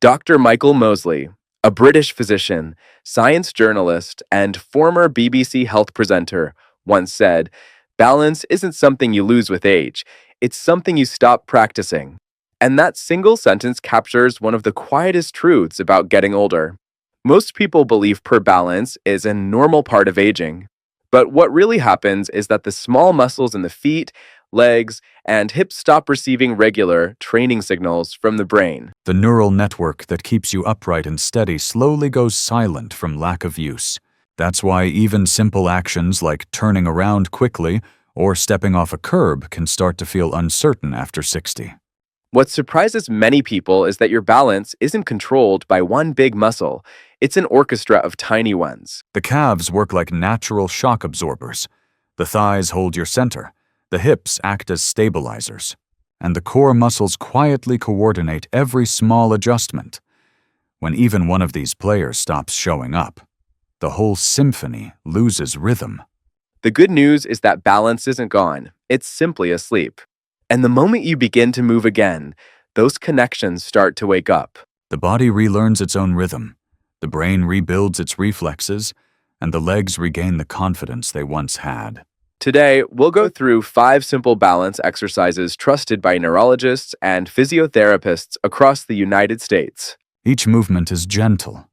Dr. Michael Mosley, a British physician, science journalist, and former BBC health presenter, once said, "Balance isn't something you lose with age, it's something you stop practicing." And that single sentence captures one of the quietest truths about getting older. Most people believe poor balance is a normal part of aging. But what really happens is that the small muscles in the feet, legs, and hips stop receiving regular training signals from the brain. The neural network that keeps you upright and steady slowly goes silent from lack of use. That's why even simple actions like turning around quickly or stepping off a curb can start to feel uncertain after 60. What surprises many people is that your balance isn't controlled by one big muscle. It's an orchestra of tiny ones. The calves work like natural shock absorbers. The thighs hold your center. The hips act as stabilizers. And the core muscles quietly coordinate every small adjustment. When even one of these players stops showing up, the whole symphony loses rhythm. The good news is that balance isn't gone. It's simply asleep. And the moment you begin to move again, those connections start to wake up. The body relearns its own rhythm. The brain rebuilds its reflexes, and the legs regain the confidence they once had. Today, we'll go through 5 simple balance exercises trusted by neurologists and physiotherapists across the United States. Each movement is gentle,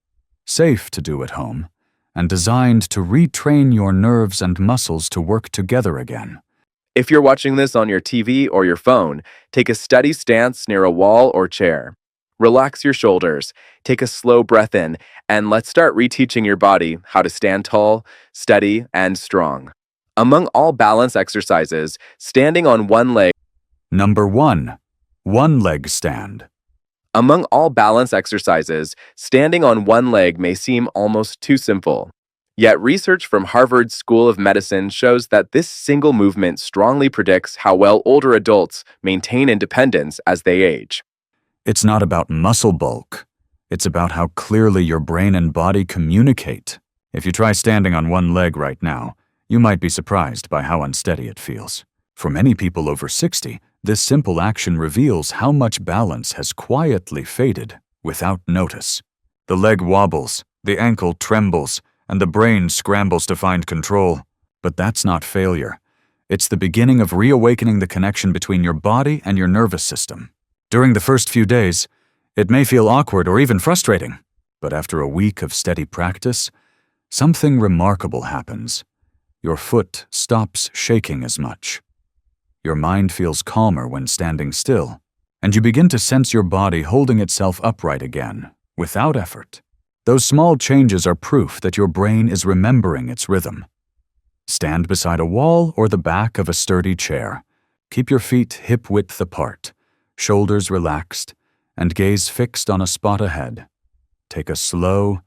safe to do at home, and designed to retrain your nerves and muscles to work together again. If you're watching this on your TV or your phone, take a steady stance near a wall or chair. Relax your shoulders, take a slow breath in, and let's start reteaching your body how to stand tall, steady, and strong. Among all balance exercises, standing on one leg. Number 1. One-leg stand. Among all balance exercises, standing on one leg may seem almost too simple. Yet research from Harvard School of Medicine shows that this single movement strongly predicts how well older adults maintain independence as they age. It's not about muscle bulk. It's about how clearly your brain and body communicate. If you try standing on one leg right now, you might be surprised by how unsteady it feels. For many people over 60, this simple action reveals how much balance has quietly faded without notice. The leg wobbles, the ankle trembles, and the brain scrambles to find control. But that's not failure. It's the beginning of reawakening the connection between your body and your nervous system. During the first few days, it may feel awkward or even frustrating, but after a week of steady practice, something remarkable happens. Your foot stops shaking as much. Your mind feels calmer when standing still, and you begin to sense your body holding itself upright again, without effort. Those small changes are proof that your brain is remembering its rhythm. Stand beside a wall or the back of a sturdy chair. Keep your feet hip-width apart, shoulders relaxed, and gaze fixed on a spot ahead. Take a slow,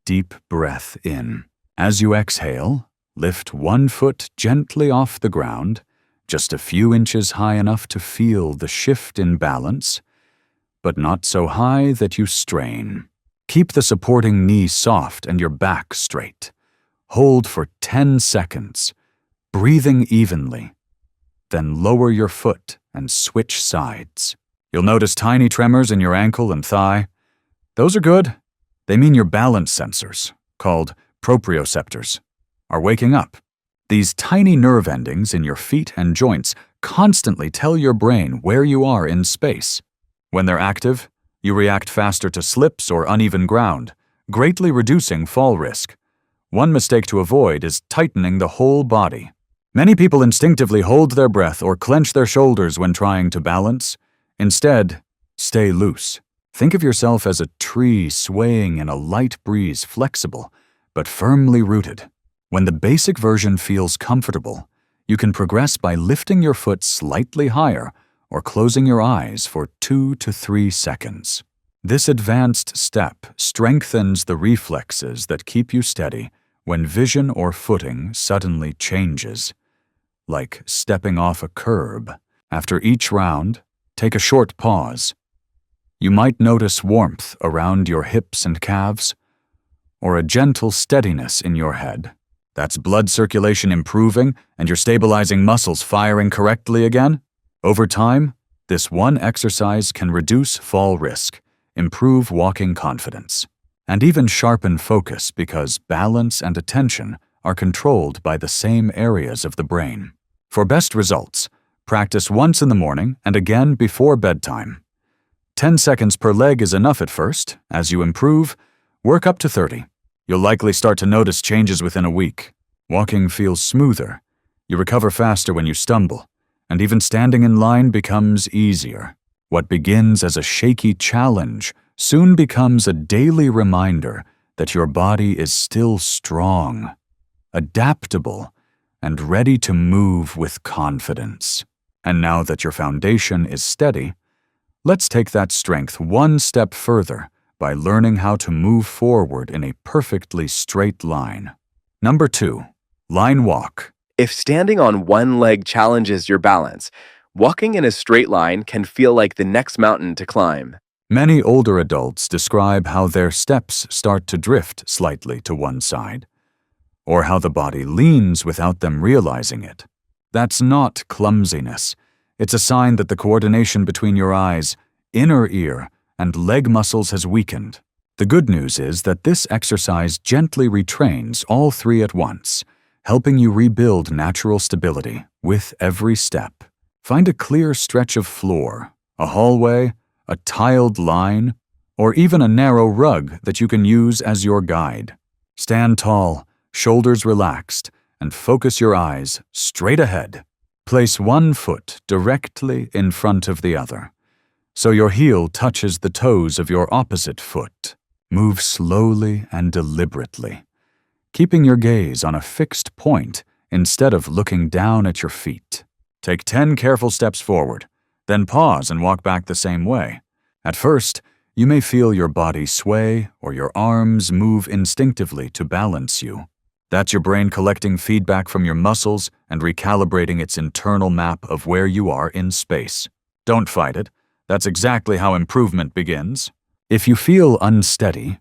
deep breath in. As you exhale, lift one foot gently off the ground, just a few inches high enough to feel the shift in balance, but not so high that you strain. Keep the supporting knee soft and your back straight. Hold for 10 seconds, breathing evenly. Then lower your foot and switch sides. You'll notice tiny tremors in your ankle and thigh. Those are good. They mean your balance sensors, called proprioceptors, are waking up. These tiny nerve endings in your feet and joints constantly tell your brain where you are in space. When they're active, you react faster to slips or uneven ground, greatly reducing fall risk. One mistake to avoid is tightening the whole body. Many people instinctively hold their breath or clench their shoulders when trying to balance. Instead, stay loose. Think of yourself as a tree swaying in a light breeze, flexible, but firmly rooted. When the basic version feels comfortable, you can progress by lifting your foot slightly higher or closing your eyes for 2 to 3 seconds. This advanced step strengthens the reflexes that keep you steady when vision or footing suddenly changes. Like stepping off a curb. After each round, take a short pause. You might notice warmth around your hips and calves, or a gentle steadiness in your head. That's blood circulation improving and your stabilizing muscles firing correctly again. Over time, this one exercise can reduce fall risk, improve walking confidence, and even sharpen focus because balance and attention are controlled by the same areas of the brain. For best results, practice once in the morning and again before bedtime. 10 seconds per leg is enough at first. As you improve, work up to 30. You'll likely start to notice changes within a week. Walking feels smoother. You recover faster when you stumble, and even standing in line becomes easier. What begins as a shaky challenge soon becomes a daily reminder that your body is still strong, adaptable, and ready to move with confidence. And now that your foundation is steady, let's take that strength one step further by learning how to move forward in a perfectly straight line. Number 2, line walk. If standing on one leg challenges your balance, walking in a straight line can feel like the next mountain to climb. Many older adults describe how their steps start to drift slightly to one side, or how the body leans without them realizing it. That's not clumsiness. It's a sign that the coordination between your eyes, inner ear, and leg muscles has weakened. The good news is that this exercise gently retrains all three at once, helping you rebuild natural stability with every step. Find a clear stretch of floor, a hallway, a tiled line, or even a narrow rug that you can use as your guide. Stand tall, shoulders relaxed, and focus your eyes straight ahead. Place one foot directly in front of the other, so your heel touches the toes of your opposite foot. Move slowly and deliberately, keeping your gaze on a fixed point instead of looking down at your feet. Take 10 careful steps forward, then pause and walk back the same way. At first, you may feel your body sway or your arms move instinctively to balance you. That's your brain collecting feedback from your muscles and recalibrating its internal map of where you are in space. Don't fight it. That's exactly how improvement begins. If you feel unsteady,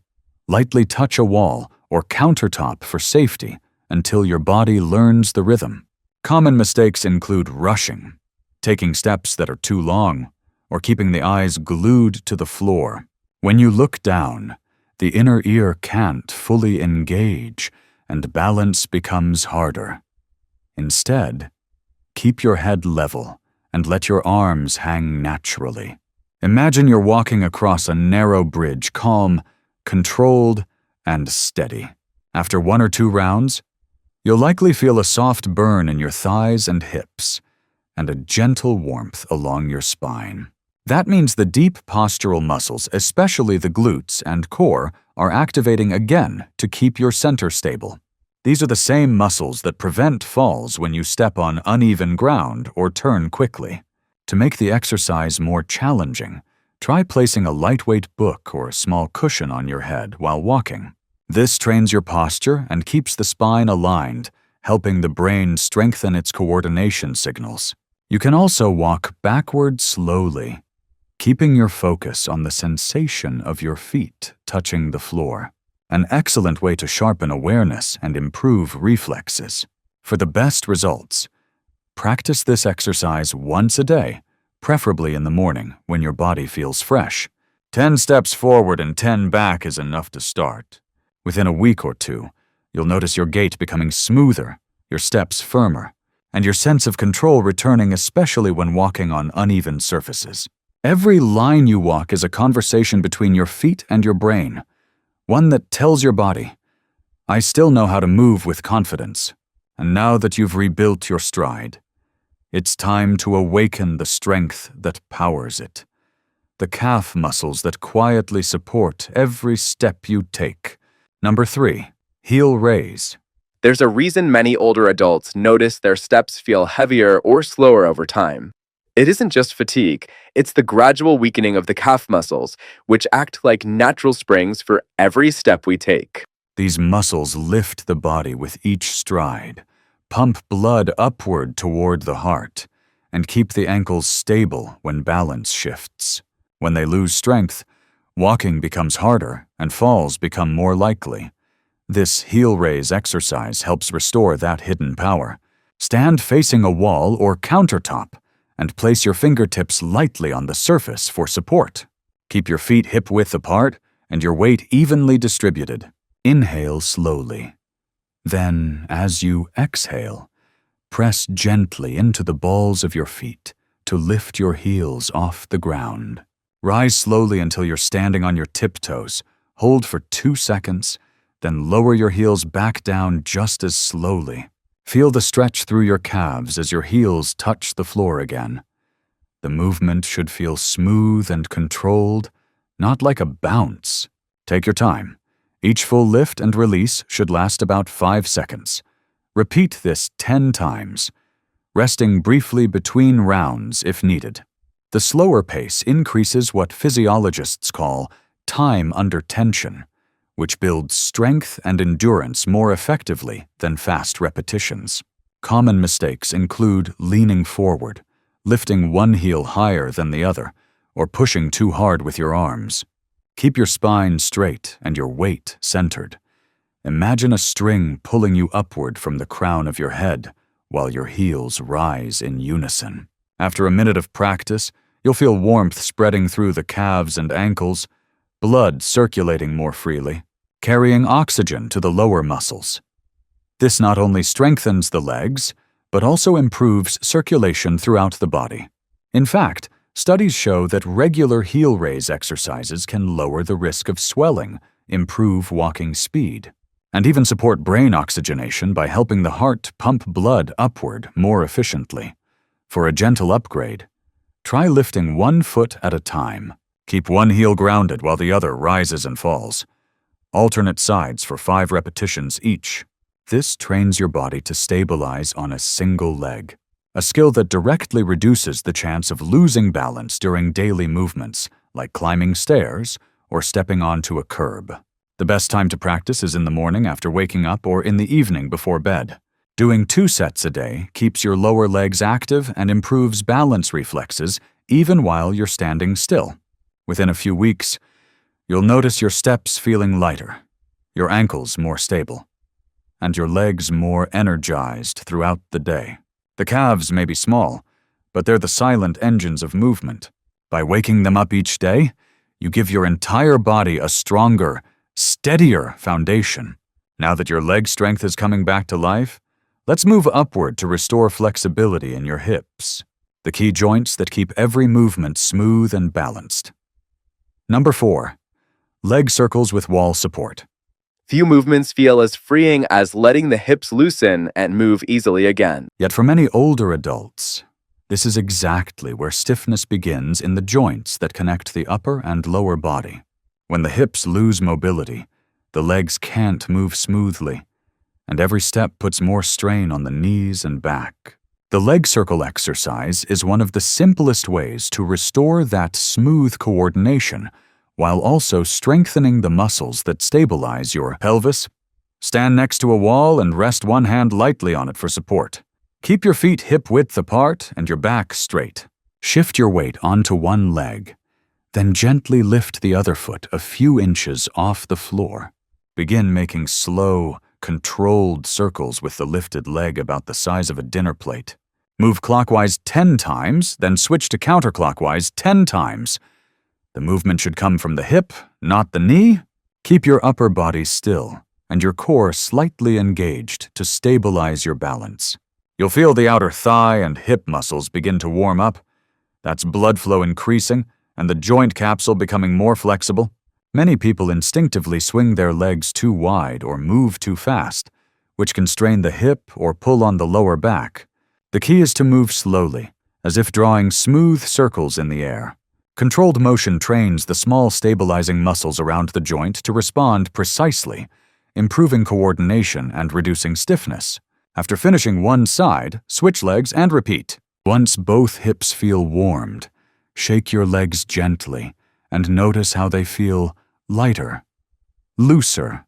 lightly touch a wall or countertop for safety until your body learns the rhythm. Common mistakes include rushing, taking steps that are too long, or keeping the eyes glued to the floor. When you look down, the inner ear can't fully engage, and balance becomes harder. Instead, keep your head level and let your arms hang naturally. Imagine you're walking across a narrow bridge, calm, controlled, and steady. After 1 or 2 rounds, you'll likely feel a soft burn in your thighs and hips, and a gentle warmth along your spine. That means the deep postural muscles, especially the glutes and core, are activating again to keep your center stable. These are the same muscles that prevent falls when you step on uneven ground or turn quickly. To make the exercise more challenging, try placing a lightweight book or a small cushion on your head while walking. This trains your posture and keeps the spine aligned, helping the brain strengthen its coordination signals. You can also walk backward slowly, keeping your focus on the sensation of your feet touching the floor. An excellent way to sharpen awareness and improve reflexes. For the best results, practice this exercise once a day, preferably in the morning when your body feels fresh. 10 steps forward and 10 back is enough to start. Within a week or 2, you'll notice your gait becoming smoother, your steps firmer, and your sense of control returning, especially when walking on uneven surfaces. Every line you walk is a conversation between your feet and your brain, one that tells your body, I still know how to move with confidence, and now that you've rebuilt your stride, it's time to awaken the strength that powers it, the calf muscles that quietly support every step you take. Number 3, heel raise. There's a reason many older adults notice their steps feel heavier or slower over time. It isn't just fatigue, it's the gradual weakening of the calf muscles, which act like natural springs for every step we take. These muscles lift the body with each stride, pump blood upward toward the heart, and keep the ankles stable when balance shifts. When they lose strength, walking becomes harder and falls become more likely. This heel raise exercise helps restore that hidden power. Stand facing a wall or countertop, and place your fingertips lightly on the surface for support. Keep your feet hip-width apart and your weight evenly distributed. Inhale slowly. Then, as you exhale, press gently into the balls of your feet to lift your heels off the ground. Rise slowly until you're standing on your tiptoes. Hold for 2 seconds, then lower your heels back down just as slowly. Feel the stretch through your calves as your heels touch the floor again. The movement should feel smooth and controlled, not like a bounce. Take your time. Each full lift and release should last about 5 seconds. Repeat this 10 times, resting briefly between rounds if needed. The slower pace increases what physiologists call time under tension, which builds strength and endurance more effectively than fast repetitions. Common mistakes include leaning forward, lifting one heel higher than the other, or pushing too hard with your arms. Keep your spine straight and your weight centered. Imagine a string pulling you upward from the crown of your head while your heels rise in unison. After a minute of practice, you'll feel warmth spreading through the calves and ankles, blood circulating more freely, carrying oxygen to the lower muscles. This not only strengthens the legs, but also improves circulation throughout the body. In fact, studies show that regular heel raise exercises can lower the risk of swelling, improve walking speed, and even support brain oxygenation by helping the heart pump blood upward more efficiently. For a gentle upgrade, try lifting 1 foot at a time. Keep one heel grounded while the other rises and falls. Alternate sides for 5 repetitions each. This trains your body to stabilize on a single leg, a skill that directly reduces the chance of losing balance during daily movements, like climbing stairs or stepping onto a curb. The best time to practice is in the morning after waking up or in the evening before bed. Doing 2 sets a day keeps your lower legs active and improves balance reflexes even while you're standing still. Within a few weeks, you'll notice your steps feeling lighter, your ankles more stable, and your legs more energized throughout the day. The calves may be small, but they're the silent engines of movement. By waking them up each day, you give your entire body a stronger, steadier foundation. Now that your leg strength is coming back to life, let's move upward to restore flexibility in your hips, the key joints that keep every movement smooth and balanced. Number 4. Leg circles with wall support. Few movements feel as freeing as letting the hips loosen and move easily again. Yet for many older adults, this is exactly where stiffness begins in the joints that connect the upper and lower body. When the hips lose mobility, the legs can't move smoothly, and every step puts more strain on the knees and back. The leg circle exercise is one of the simplest ways to restore that smooth coordination while also strengthening the muscles that stabilize your pelvis. Stand next to a wall and rest one hand lightly on it for support. Keep your feet hip-width apart and your back straight. Shift your weight onto one leg, then gently lift the other foot a few inches off the floor. Begin making slow, controlled circles with the lifted leg about the size of a dinner plate. Move clockwise 10 times, then switch to counterclockwise 10 times. The movement should come from the hip, not the knee. Keep your upper body still and your core slightly engaged to stabilize your balance. You'll feel the outer thigh and hip muscles begin to warm up. That's blood flow increasing and the joint capsule becoming more flexible. Many people instinctively swing their legs too wide or move too fast, which can strain the hip or pull on the lower back. The key is to move slowly, as if drawing smooth circles in the air. Controlled motion trains the small stabilizing muscles around the joint to respond precisely, improving coordination and reducing stiffness. After finishing one side, switch legs and repeat. Once both hips feel warmed, shake your legs gently and notice how they feel lighter, looser,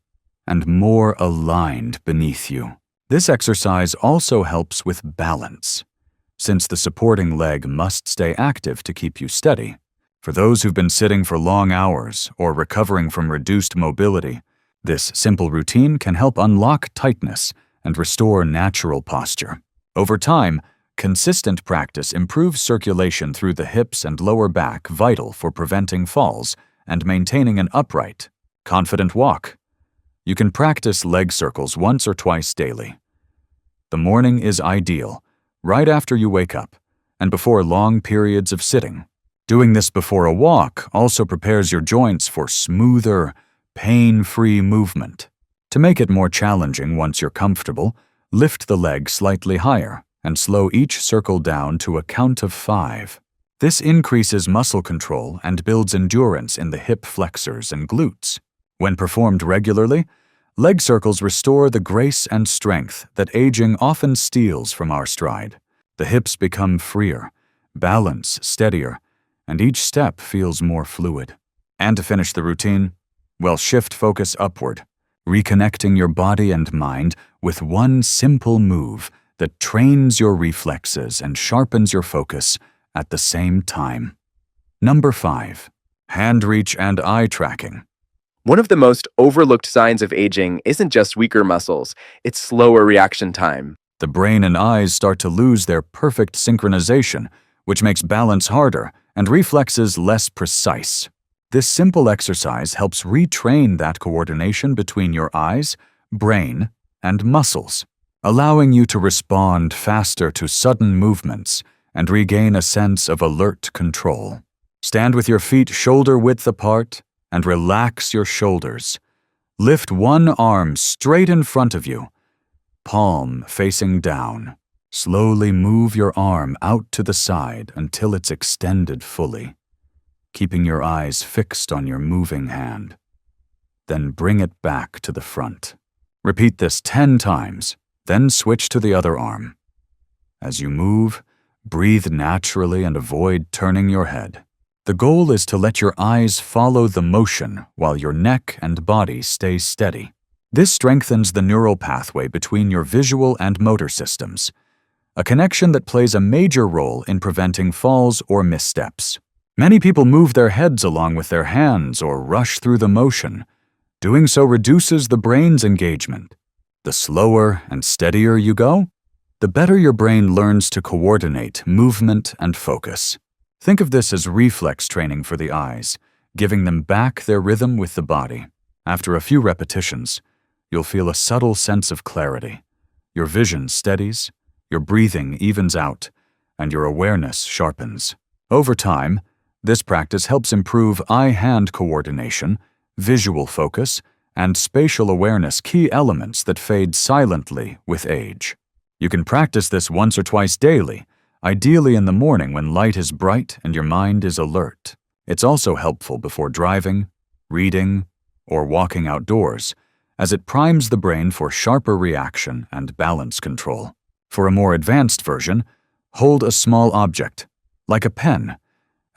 and more aligned beneath you. This exercise also helps with balance, since the supporting leg must stay active to keep you steady. For those who've been sitting for long hours or recovering from reduced mobility, this simple routine can help unlock tightness and restore natural posture. Over time, Consistent practice improves circulation through the hips and lower back, vital for preventing falls and maintaining an upright, confident walk. You can practice leg circles once or twice daily. The morning is ideal, right after you wake up, and before long periods of sitting. Doing this before a walk also prepares your joints for smoother, pain-free movement. To make it more challenging once you're comfortable, lift the leg slightly higher and slow each circle down to a count of 5. This increases muscle control and builds endurance in the hip flexors and glutes. When performed regularly, leg circles restore the grace and strength that aging often steals from our stride. The hips become freer, balance steadier, and each step feels more fluid. And to finish the routine, well, shift focus upward, reconnecting your body and mind with one simple move that trains your reflexes and sharpens your focus at the same time. Number 5. Hand reach and eye tracking. One of the most overlooked signs of aging isn't just weaker muscles, it's slower reaction time. The brain and eyes start to lose their perfect synchronization, which makes balance harder and reflexes less precise. This simple exercise helps retrain that coordination between your eyes, brain, and muscles, allowing you to respond faster to sudden movements and regain a sense of alert control. Stand with your feet shoulder-width apart and relax your shoulders. Lift one arm straight in front of you, palm facing down. Slowly move your arm out to the side until it's extended fully, keeping your eyes fixed on your moving hand. Then bring it back to the front. Repeat this 10 times, then switch to the other arm. As you move, breathe naturally and avoid turning your head. The goal is to let your eyes follow the motion while your neck and body stay steady. This strengthens the neural pathway between your visual and motor systems, a connection that plays a major role in preventing falls or missteps. Many people move their heads along with their hands or rush through the motion. Doing so reduces the brain's engagement. The slower and steadier you go, the better your brain learns to coordinate movement and focus. Think of this as reflex training for the eyes, giving them back their rhythm with the body. After a few repetitions, you'll feel a subtle sense of clarity. Your vision steadies, your breathing evens out, and your awareness sharpens. Over time, this practice helps improve eye-hand coordination, visual focus, and spatial awareness, key elements that fade silently with age. You can practice this once or twice daily, ideally in the morning when light is bright and your mind is alert. It's also helpful before driving, reading, or walking outdoors, as it primes the brain for sharper reaction and balance control. For a more advanced version, hold a small object, like a pen,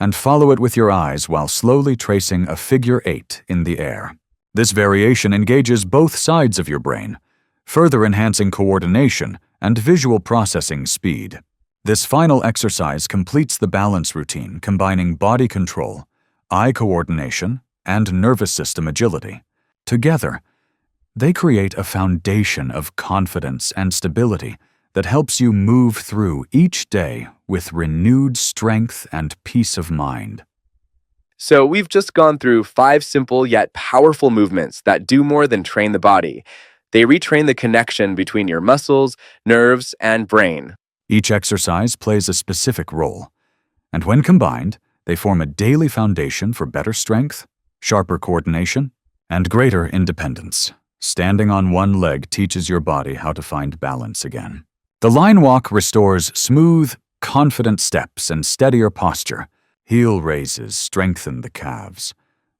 and follow it with your eyes while slowly tracing a figure 8 in the air. This variation engages both sides of your brain, further enhancing coordination and visual processing speed. This final exercise completes the balance routine, combining body control, eye coordination, and nervous system agility. Together, they create a foundation of confidence and stability that helps you move through each day with renewed strength and peace of mind. So we've just gone through 5 simple yet powerful movements that do more than train the body. They retrain the connection between your muscles, nerves, and brain. Each exercise plays a specific role, and when combined, they form a daily foundation for better strength, sharper coordination, and greater independence. Standing on one leg teaches your body how to find balance again. The line walk restores smooth, confident steps and steadier posture. Heel raises strengthen the calves,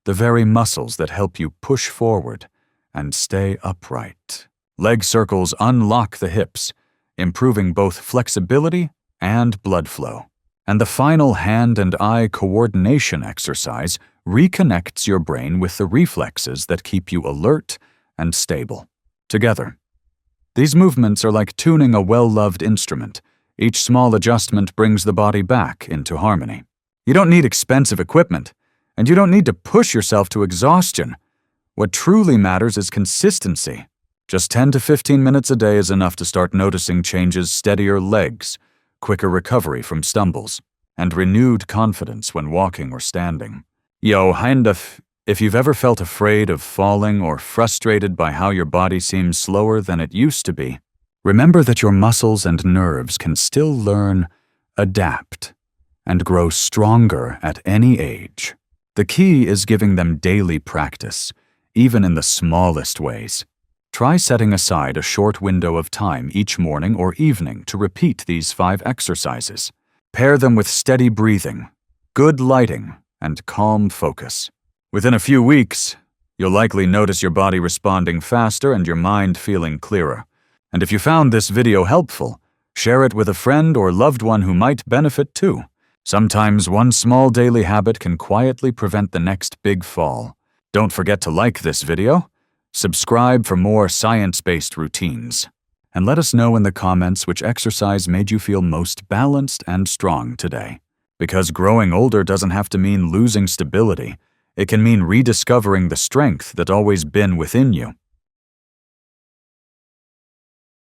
the very muscles that help you push forward and stay upright. Leg circles unlock the hips, improving both flexibility and blood flow. And the final hand and eye coordination exercise reconnects your brain with the reflexes that keep you alert and stable. Together, these movements are like tuning a well-loved instrument. Each small adjustment brings the body back into harmony. You don't need expensive equipment, and you don't need to push yourself to exhaustion. What truly matters is consistency. Just 10 to 15 minutes a day is enough to start noticing changes: steadier legs, quicker recovery from stumbles, and renewed confidence when walking or standing. If you've ever felt afraid of falling or frustrated by how your body seems slower than it used to be, remember that your muscles and nerves can still learn, adapt, and grow stronger at any age. The key is giving them daily practice, even in the smallest ways. Try setting aside a short window of time each morning or evening to repeat these 5 exercises. Pair them with steady breathing, good lighting, and calm focus. Within a few weeks, you'll likely notice your body responding faster and your mind feeling clearer. And if you found this video helpful, share it with a friend or loved one who might benefit too. Sometimes one small daily habit can quietly prevent the next big fall. Don't forget to like this video, subscribe for more science-based routines, and let us know in the comments which exercise made you feel most balanced and strong today. Because growing older doesn't have to mean losing stability. It can mean rediscovering the strength that's always been within you.